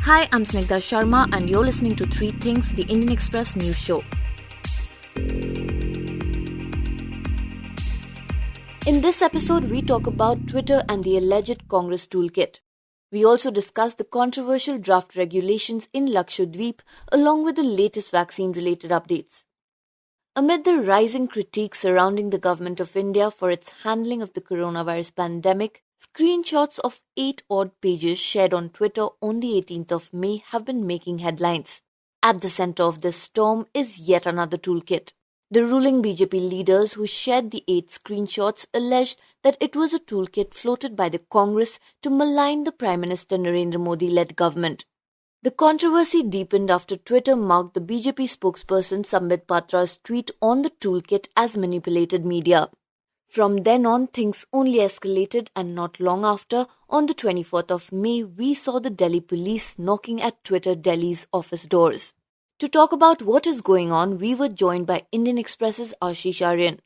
Hi, I'm Snigdha Sharma and you're listening to Three Things, the Indian Express news show. In this episode, we talk about Twitter and the alleged Congress toolkit. We also discuss the controversial draft regulations in Lakshadweep along with the latest vaccine-related updates. Amid the rising critique surrounding the government of India for its handling of the coronavirus pandemic, screenshots of 8 odd pages shared on Twitter on the 18th of May have been making headlines. At the center of this storm is yet another toolkit. The ruling BJP leaders who shared the 8 screenshots alleged that it was a toolkit floated by the Congress to malign the Prime Minister Narendra Modi-led government. The controversy deepened after Twitter marked the BJP spokesperson Sambit Patra's tweet on the toolkit as manipulated media. From then on, things only escalated, and not long after, on the 24th of May, we saw the Delhi police knocking at Twitter Delhi's office doors. To talk about what is going on, we were joined by Indian Express's Ashish Aryan.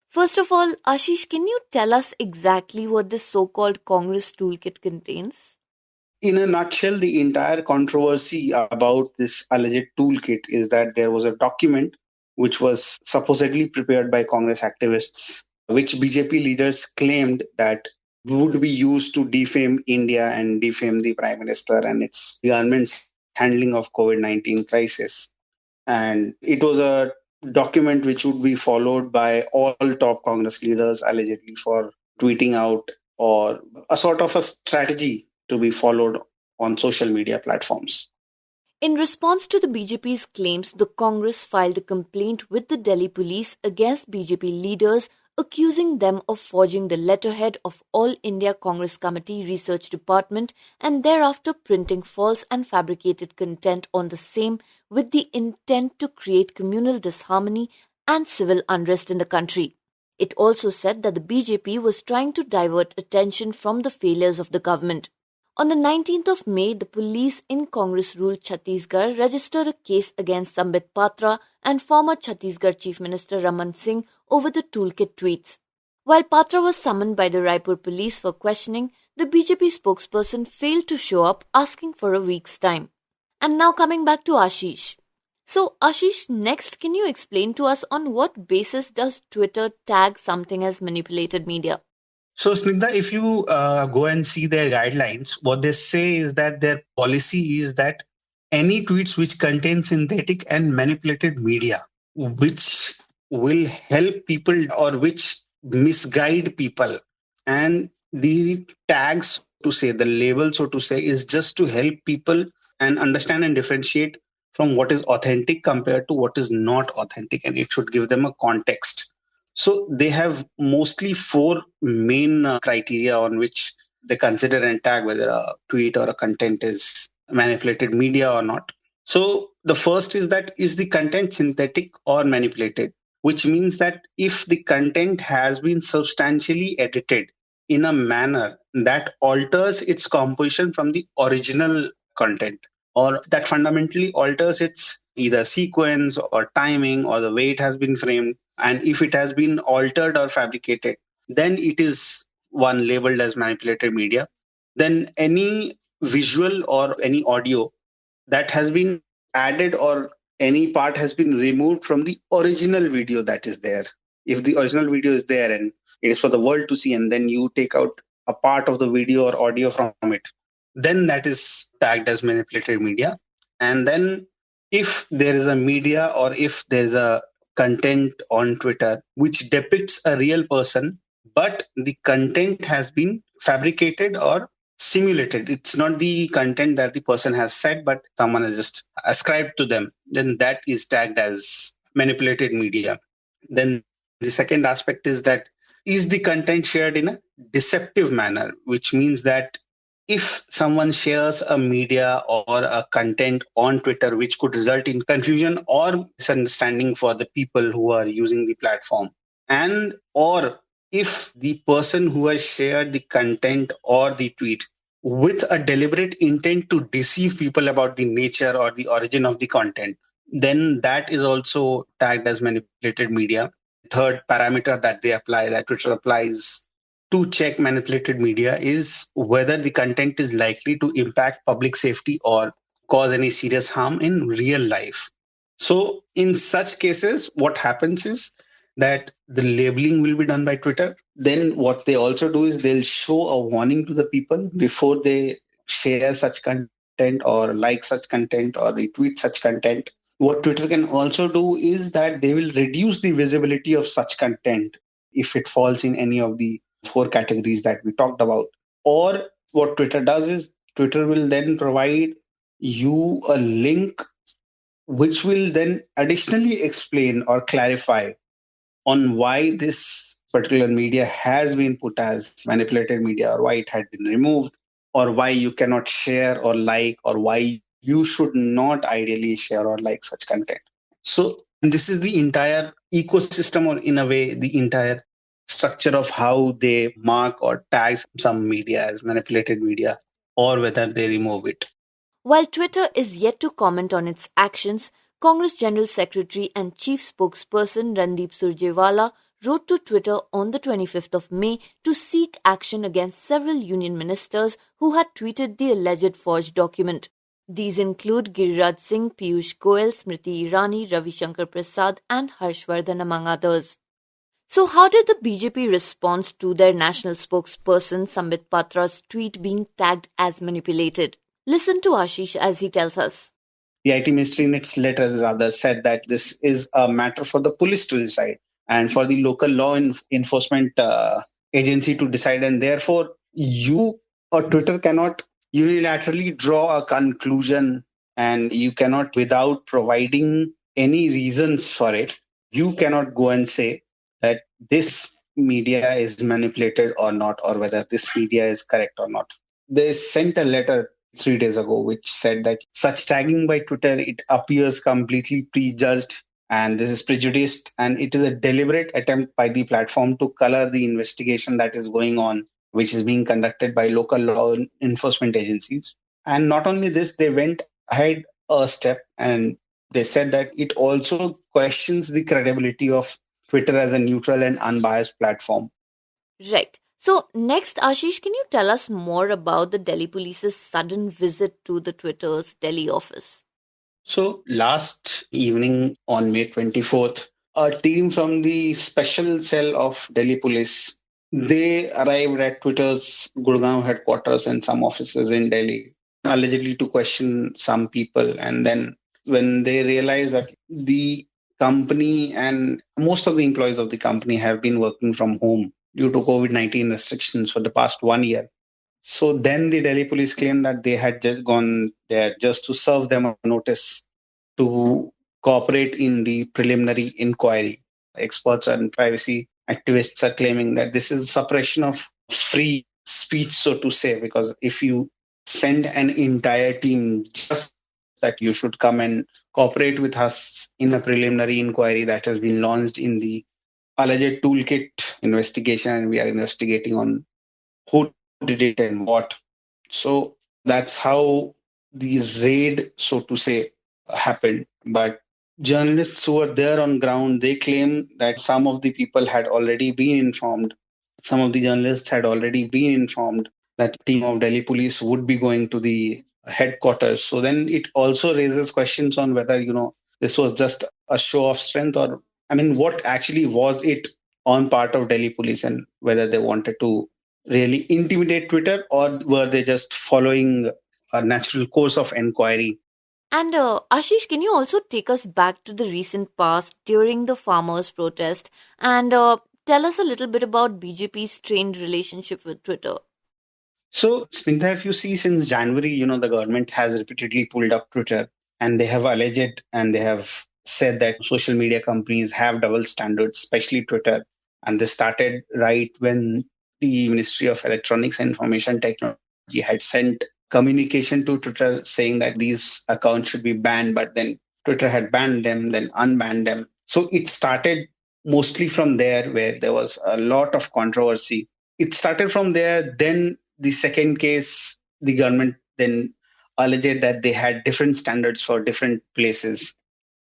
First of all, Ashish, can you tell us exactly what this so-called Congress toolkit contains? In a nutshell, the entire controversy about this alleged toolkit is that there was a document which was supposedly prepared by Congress activists, which BJP leaders claimed that would be used to defame India and defame the Prime Minister and its government's handling of COVID-19 crisis. And it was a document which would be followed by all top Congress leaders allegedly for tweeting out, or a sort of a strategy to be followed on social media platforms. In response to the BJP's claims, the Congress filed a complaint with the Delhi police against BJP leaders, accusing them of forging the letterhead of All India Congress Committee Research Department and thereafter printing false and fabricated content on the same with the intent to create communal disharmony and civil unrest in the country. It also said that the BJP was trying to divert attention from the failures of the government. On the 19th of May, the police in Congress-ruled Chhattisgarh registered a case against Sambit Patra and former Chhattisgarh Chief Minister Raman Singh over the toolkit tweets. While Patra was summoned by the Raipur police for questioning, the BJP spokesperson failed to show up, asking for a week's time. And now coming back to Ashish. So Ashish, next, can you explain to us on what basis does Twitter tag something as manipulated media? So, Snigdha, if you go and see their guidelines, what they say is that their policy is that any tweets which contain synthetic and manipulated media, which will help people or which misguide people, and the tags to say, the label, so to say, is just to help people and understand and differentiate from what is authentic compared to what is not authentic, and it should give them a context. So they have mostly 4 main criteria on which they consider and tag whether a tweet or a content is manipulated media or not. So the first is that is the content synthetic or manipulated, which means that if the content has been substantially edited in a manner that alters its composition from the original content, or that fundamentally alters its either sequence or timing or the way it has been framed, and if it has been altered or fabricated, then it is one labeled as manipulated media. Then any visual or any audio that has been added or any part has been removed from the original video that is there. If the original video is there and it is for the world to see, and then you take out a part of the video or audio from it, then that is tagged as manipulated media. And then if there is a media or if there is a content on Twitter which depicts a real person, but the content has been fabricated or simulated, it's not the content that the person has said, but someone has just ascribed to them, then that is tagged as manipulated media. Then the second aspect is that is the content shared in a deceptive manner, which means that if someone shares a media or a content on Twitter which could result in confusion or misunderstanding for the people who are using the platform, and or if the person who has shared the content or the tweet with a deliberate intent to deceive people about the nature or the origin of the content, then that is also tagged as manipulated media. Third parameter that they apply, that Twitter applies to check manipulated media, is whether the content is likely to impact public safety or cause any serious harm in real life. So, in such cases, what happens is that the labeling will be done by Twitter. Then, what they also do is they'll show a warning to the people before they share such content or like such content or retweet such content. What Twitter can also do is that they will reduce the visibility of such content if it falls in any of the four categories that we talked about. Or what Twitter does is Twitter will then provide you a link which will then additionally explain or clarify on why this particular media has been put as manipulated media, or why it had been removed, or why you cannot share or like, or why you should not ideally share or like such content. So this is the entire ecosystem, or in a way the entire structure of how they mark or tag some media as manipulated media, or whether they remove it. While Twitter is yet to comment on its actions, Congress General Secretary and Chief Spokesperson Randeep Surjewala wrote to Twitter on the 25th of May to seek action against several union ministers who had tweeted the alleged forged document. These include Giriraj Singh, Piyush Goyal, Smriti Irani, Ravi Shankar Prasad, and Harshvardhan, among others. So, how did the BJP respond to their national spokesperson Sambit Patra's tweet being tagged as manipulated? Listen to Ashish as he tells us. The IT ministry in its letters rather said that this is a matter for the police to decide and for the local law enforcement agency to decide. And therefore, you or Twitter cannot unilaterally draw a conclusion, and you cannot, without providing any reasons for it, you cannot go and say that this media is manipulated or not, or whether this media is correct or not. They sent a letter 3 days ago, which said that such tagging by Twitter, it appears completely prejudged and this is prejudiced, and it is a deliberate attempt by the platform to color the investigation that is going on, which is being conducted by local law enforcement agencies. And not only this, they went ahead a step and they said that it also questions the credibility of Twitter as a neutral and unbiased platform. Right. So, next, Ashish, can you tell us more about the Delhi police's sudden visit to the Twitter's Delhi office? So last evening on May 24th, a team from the special cell of Delhi police, they arrived at Twitter's Gurgaon headquarters and some offices in Delhi, allegedly to question some people. And then when they realized that the company and most of the employees of the company have been working from home due to COVID-19 restrictions for the past 1 year. So then the Delhi police claimed that they had just gone there just to serve them a notice to cooperate in the preliminary inquiry. Experts and privacy activists are claiming that this is suppression of free speech, so to say, because if you send an entire team just that you should come and cooperate with us in a preliminary inquiry that has been launched in the alleged toolkit investigation, and we are investigating on who did it and what. So that's how the raid, so to say, happened. But journalists who were there on ground, they claim that some of the people had already been informed. Some of the journalists had already been informed that team of Delhi police would be going to the headquarters. So then it also raises questions on whether, this was just a show of strength, or, I mean, what actually was it on part of Delhi police, and whether they wanted to really intimidate Twitter, or were they just following a natural course of inquiry? And Ashish, can you also take us back to the recent past during the farmers' protest and tell us a little bit about BJP's strained relationship with Twitter? So, Snigdha, if you see since January, the government has repeatedly pulled up Twitter, and they have alleged and they have said that social media companies have double standards, especially Twitter. And this started right when the Ministry of Electronics and Information Technology had sent communication to Twitter saying that these accounts should be banned, but then Twitter had banned them, then unbanned them. So it started mostly from there, where there was a lot of controversy. It started from there. Then the second case, the government then alleged that they had different standards for different places.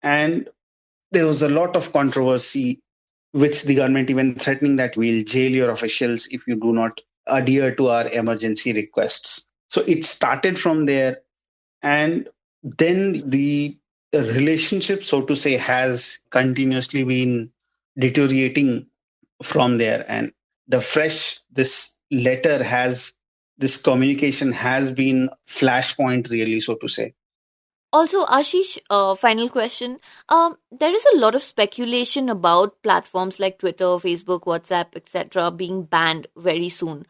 And there was a lot of controversy, which the government even threatening that we'll jail your officials if you do not adhere to our emergency requests. So it started from there. And then the relationship, so to say, has continuously been deteriorating from there. And this letter has, this communication has been flashpoint, really, so to say. Also, Ashish, final question. There is a lot of speculation about platforms like Twitter, Facebook, WhatsApp, etc., being banned very soon.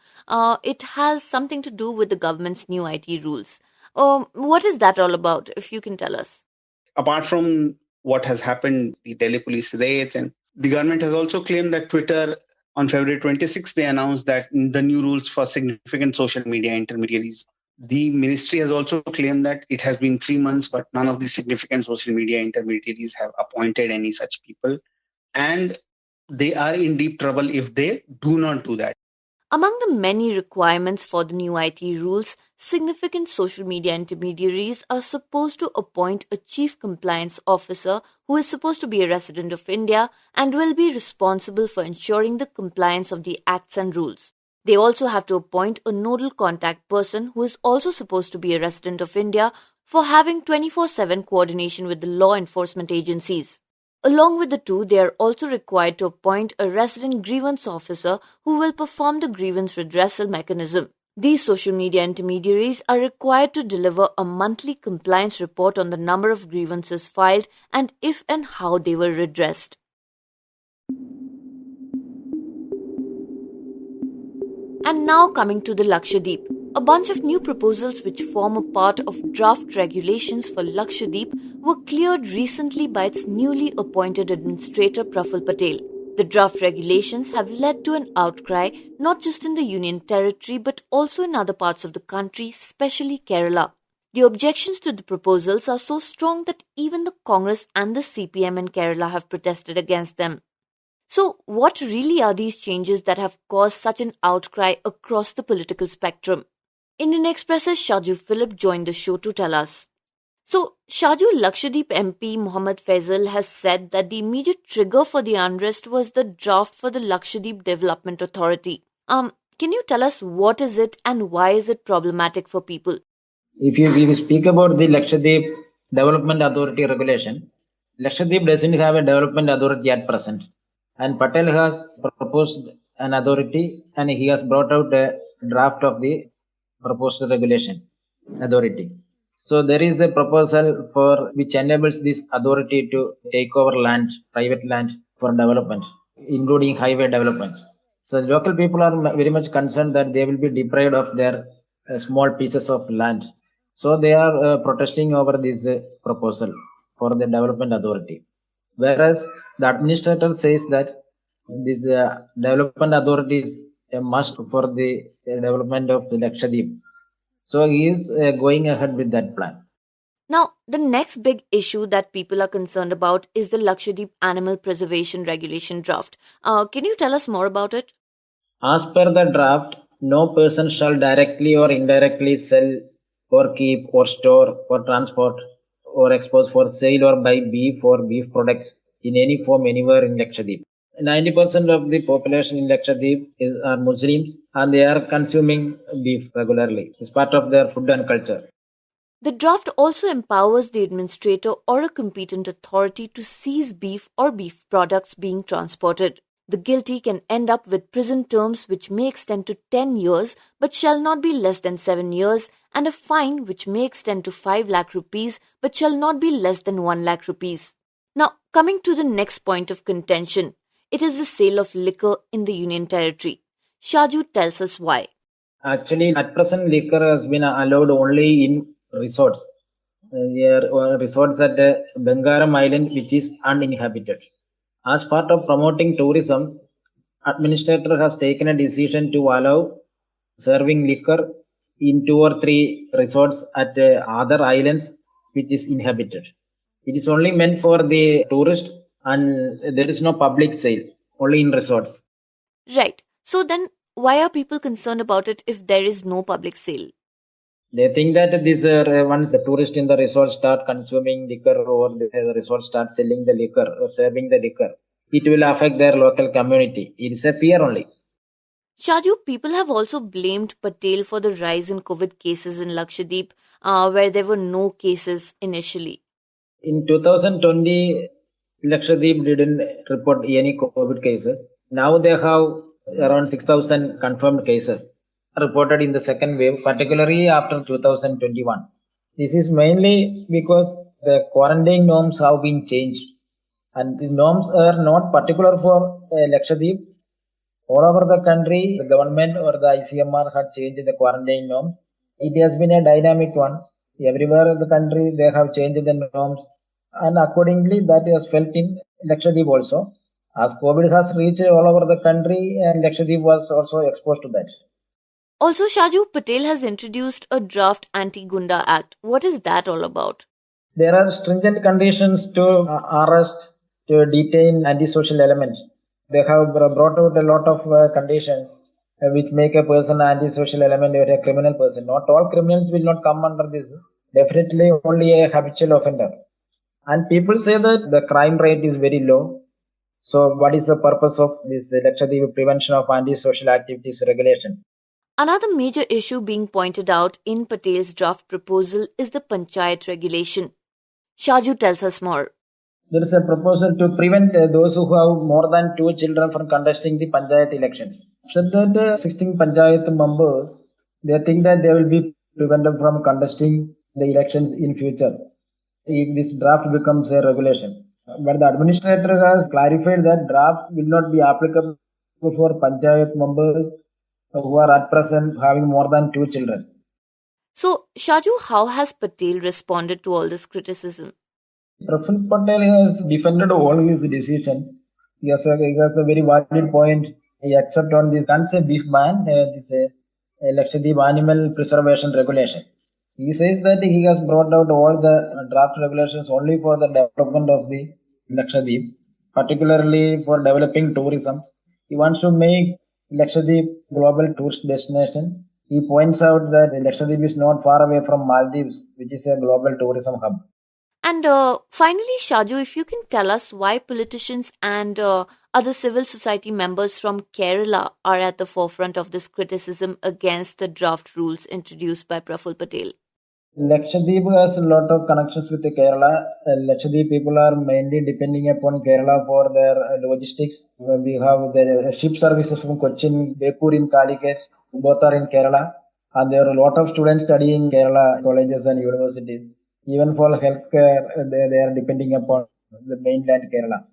It has something to do with the government's new IT rules. What is that all about, if you can tell us? Apart from what has happened, the Delhi police raids, and the government has also claimed that Twitter, on February 26th, they announced that the new rules for significant social media intermediaries. The ministry has also claimed that it has been 3 months, but none of the significant social media intermediaries have appointed any such people. And they are in deep trouble if they do not do that. Among the many requirements for the new IT rules, significant social media intermediaries are supposed to appoint a chief compliance officer who is supposed to be a resident of India and will be responsible for ensuring the compliance of the acts and rules. They also have to appoint a nodal contact person who is also supposed to be a resident of India for having 24/7 coordination with the law enforcement agencies. Along with the two, they are also required to appoint a resident grievance officer who will perform the grievance redressal mechanism. These social media intermediaries are required to deliver a monthly compliance report on the number of grievances filed and if and how they were redressed. And now coming to the Lakshadweep. A bunch of new proposals which form a part of draft regulations for Lakshadweep were cleared recently by its newly appointed Administrator Praful Patel. The draft regulations have led to an outcry not just in the Union Territory but also in other parts of the country, especially Kerala. The objections to the proposals are so strong that even the Congress and the CPM in Kerala have protested against them. So, what really are these changes that have caused such an outcry across the political spectrum? Indian Express's Shaju Philip joined the show to tell us. So, Shaju, Lakshadweep MP Mohammad Faisal has said that the immediate trigger for the unrest was the draft for the Lakshadweep Development Authority. Can you tell us what is it and why is it problematic for people? If we speak about the Lakshadweep Development Authority regulation, Lakshadweep doesn't have a development authority at present. And Patel has proposed an authority and he has brought out a draft of the proposed regulation authority. So there is a proposal for which enables this authority to take over land, private land for development, including highway development. So local people are very much concerned that they will be deprived of their small pieces of land. So they are protesting over this proposal for the development authority. Whereas the administrator says that this development authority is a must for the development of the Lakshadweep. So he is going ahead with that plan. Now, the next big issue that people are concerned about is the Lakshadweep Animal Preservation Regulation draft. Can you tell us more about it? As per the draft, no person shall directly or indirectly sell or keep or store or transport or expose for sale or buy beef or beef products in any form anywhere in Lakshadweep. 90% of the population in Lakshadweep are Muslims and they are consuming beef regularly. It's part of their food and culture. The draft also empowers the administrator or a competent authority to seize beef or beef products being transported. The guilty can end up with prison terms which may extend to 10 years but shall not be less than 7 years, and a fine which may extend to 5 lakh rupees but shall not be less than 1 lakh rupees. Now, coming to the next point of contention, it is the sale of liquor in the Union Territory. Shaju tells us why. Actually, at present, liquor has been allowed only in resorts. Resorts at Bengaram Island, which is uninhabited. As part of promoting tourism, administrator has taken a decision to allow serving liquor in 2 or 3 resorts at other islands which is inhabited. It is only meant for the tourist and there is no public sale, only in resorts. Right. So then, why are people concerned about it if there is no public sale? They think that this once the tourist in the resort start consuming liquor or the resort start selling the liquor or serving the liquor, it will affect their local community. It is a fear only. Shaju, people have also blamed Patel for the rise in COVID cases in Lakshadweep, where there were no cases initially. In 2020, Lakshadweep didn't report any COVID cases. Now they have around 6,000 confirmed cases reported in the second wave, particularly after 2021. This is mainly because the quarantine norms have been changed, and the norms are not particular for Lakshadweep. All over the country, the government or the ICMR had changed the quarantine norms. It has been a dynamic one. Everywhere in the country, they have changed the norms, and accordingly, that is felt in Lakshadweep also. As COVID has reached all over the country, and Lakshadweep was also exposed to that. Also, Shaju, Patel has introduced a draft Anti-Gunda Act. What is that all about? There are stringent conditions to arrest, to detain antisocial elements. They have brought out a lot of conditions which make a person an antisocial element or a criminal person. Not all criminals will not come under this. Definitely only a habitual offender. And people say that the crime rate is very low. So what is the purpose of this Lakshadweep prevention of antisocial activities regulation? Another major issue being pointed out in Patel's draft proposal is the Panchayat regulation. Shaju tells us more. There is a proposal to prevent those who have more than 2 children from contesting the Panchayat elections. So that 16 Panchayat members, they think that they will be prevented from contesting the elections in future if this draft becomes a regulation. But the administrator has clarified that draft will not be applicable for Panchayat members who are at present having more than 2 children. So, Shaju, how has Patel responded to all this criticism? Praful Patel has defended all his decisions. He has a very valid point. He accepts on this concept beef ban, this Lakshadweep animal preservation regulation. He says that he has brought out all the draft regulations only for the development of the Lakshadweep, particularly for developing tourism. He wants to make Lakshadweep global tourist destination. He points out that Lakshadweep is not far away from Maldives, which is a global tourism hub. And finally, Shaju, if you can tell us why politicians and other civil society members from Kerala are at the forefront of this criticism against the draft rules introduced by Praful Patel. Lakshadweep has a lot of connections with Kerala. Lakshadweep people are mainly depending upon Kerala for their logistics. We have the ship services from Cochin, Bepur in Calicut, both are in Kerala. And there are a lot of students studying Kerala colleges and universities. Even for healthcare, they are depending upon the mainland Kerala.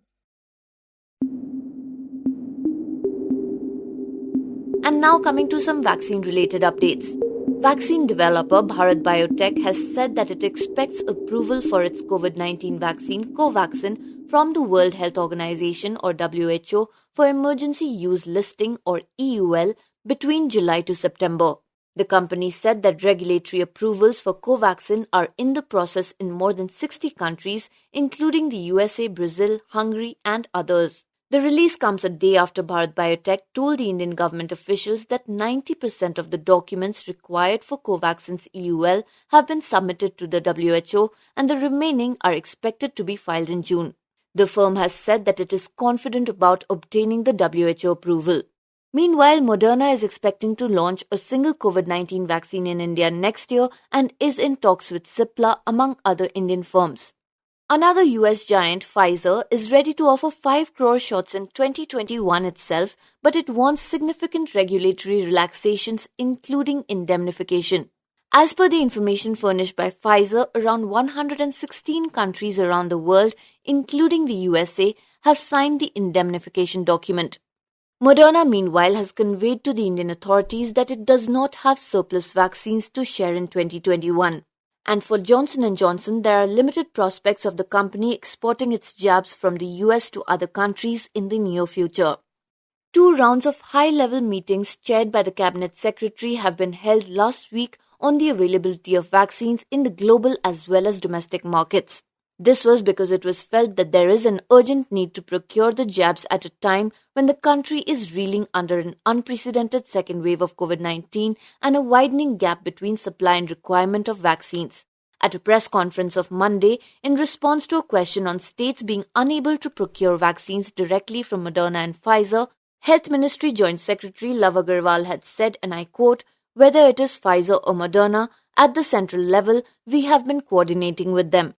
And now coming to some vaccine-related updates. Vaccine developer Bharat Biotech has said that it expects approval for its COVID-19 vaccine Covaxin from the World Health Organization or WHO for emergency use listing or EUL between July to September. The company said that regulatory approvals for Covaxin are in the process in more than 60 countries, including the USA, Brazil, Hungary, and others. The release comes a day after Bharat Biotech told the Indian government officials that 90% of the documents required for Covaxin's EUL have been submitted to the WHO and the remaining are expected to be filed in June. The firm has said that it is confident about obtaining the WHO approval. Meanwhile, Moderna is expecting to launch a single COVID-19 vaccine in India next year and is in talks with Cipla among other Indian firms. Another US giant, Pfizer, is ready to offer 5 crore shots in 2021 itself, but it wants significant regulatory relaxations, including indemnification. As per the information furnished by Pfizer, around 116 countries around the world, including the USA, have signed the indemnification document. Moderna, meanwhile, has conveyed to the Indian authorities that it does not have surplus vaccines to share in 2021. And for Johnson & Johnson, there are limited prospects of the company exporting its jabs from the US to other countries in the near future. 2 rounds of high-level meetings chaired by the Cabinet Secretary have been held last week on the availability of vaccines in the global as well as domestic markets. This was because it was felt that there is an urgent need to procure the jabs at a time when the country is reeling under an unprecedented second wave of COVID-19 and a widening gap between supply and requirement of vaccines. At a press conference of Monday, in response to a question on states being unable to procure vaccines directly from Moderna and Pfizer, Health Ministry Joint Secretary Love Agarwal had said, and I quote, "Whether it is Pfizer or Moderna, at the central level, we have been coordinating with them."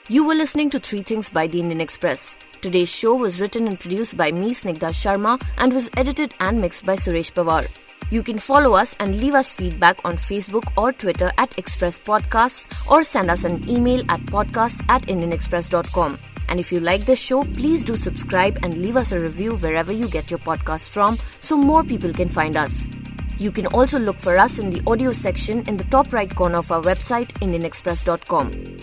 You were listening to Three Things by the Indian Express. Today's show was written and produced by me, Snigdha Sharma, and was edited and mixed by Suresh Pawar. You can follow us and leave us feedback on Facebook or Twitter at Express Podcasts, or send us an email at podcasts@indianexpress.com. And if you like this show, please do subscribe and leave us a review wherever you get your podcasts from so more people can find us. You can also look for us in the audio section in the top right corner of our website, indianexpress.com.